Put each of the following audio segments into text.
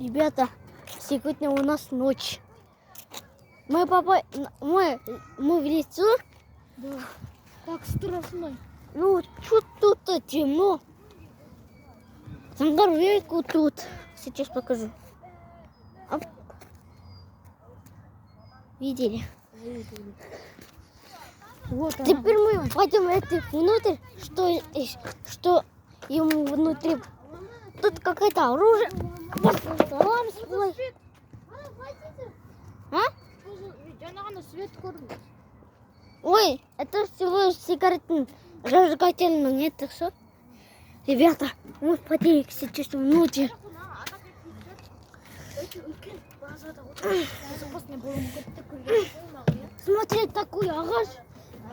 Ребята, сегодня у нас ночь. Мы в лесу. Да. Так страшно. Ну, что тут-то темно. Сандарвейку тут. Сейчас покажу. Оп. Видели? Вот она. Теперь мы пойдем внутрь, что ему внутри. Тут какое-то оружие. А? Свет кормит. Ой, это всего сигаретный зажигательный, нет, так что? Ребята, мы пойдем сейчас внутрь. Смотри, такой агаш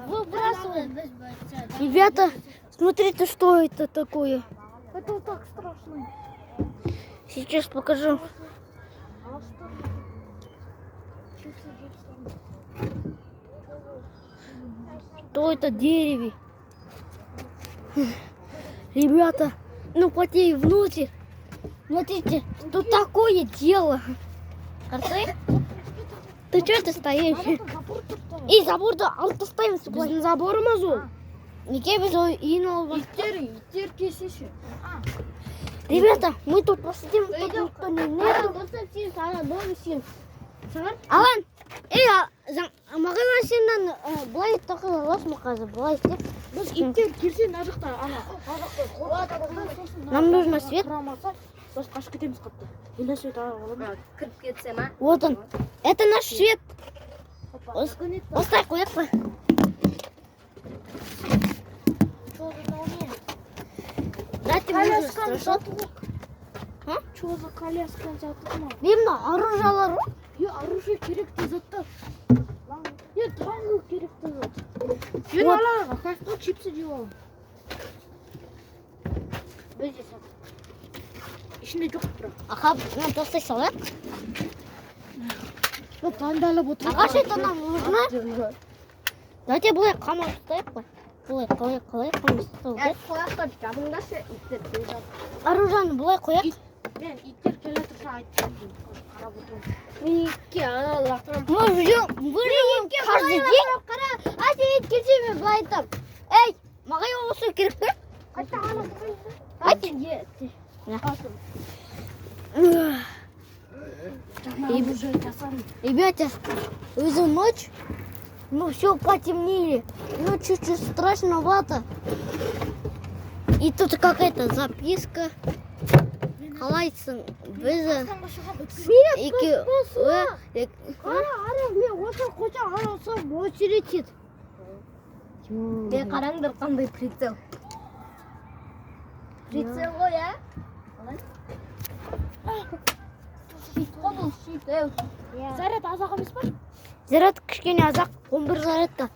выбрасывает. Ребята, смотрите, что это такое. Это так страшно. Сейчас покажу. Что это дереве? Ребята, ну пойди внутрь. Смотрите, тут такое дело. Арсы? Ты что ты стоишь? И заборда алты стоим. Біздің заборымыз ол. Неге біз иін Иттер кесеші. Ребята, мы тут посидим, тут никто не нету. Алан, маған машинаны былай тақып аласың ба қазір? Былай істеп. Біз иттер келсе мына жақта ана. Нам нужно свет. Біз қашып кетеміз қапты. Енді свет аламыз. Кіріп кетсем, а? Вот он. Это наш свет. Остай қояқ па. Дайте мне страшно. А? Что за коляска жатырма? Мен оружиялар ғой. Оружие керекті заттар. Таңғы керекті зат. Мен алаға қашты чипсы жеп аламын. Ішінде жоқ бірақ. Аха, мен тостай салайық. Пандалып отыр. Ағаш это нам нужно. Дайте былай қамап ұстайық қой. Былай қалай қамап ұстау керек? Қояққа жабыңдашы, иттер келіп. Оружиені былай қояқ. Мен иттер келе тұрса айтып қарап отырмын. Меніке ана лақтырам. Мы вырежем каждый день. А сен ет келсе мен былай айтам. Ей, маған осы керек пе? Ребята, уже ночь, ну все потемнели, ну чуть-чуть страшновато. И тут какая-то записка. Қалайсың, біз мен осы қойса алсам очередь ет. Қараңдар қандай прицел. Прицел ғой, а? Шит қой бұл, шит. Заряд азақ емес па? Заряд кішкене азақ, 11 зарядта.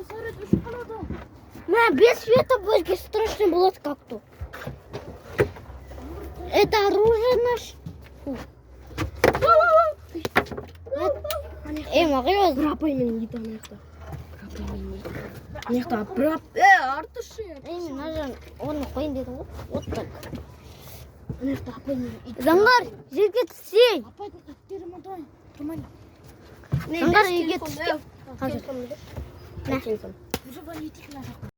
Заряд өшіп қалады. Мә, без света бізге страшно болады как-то. Это оружие наш. Мағай Бір апаймен ет ана жақта. Ана жақта бір артышы. мына жан оны қойын деді ғой. Вот так. Ана жақта апаймен ет. Заңғар, жерге түсейін. Апайдың иттері мындай. Тұрмайын. Заңғар, жерге түсейін. Қазір. Нә. Уже бар етейік ана жақта.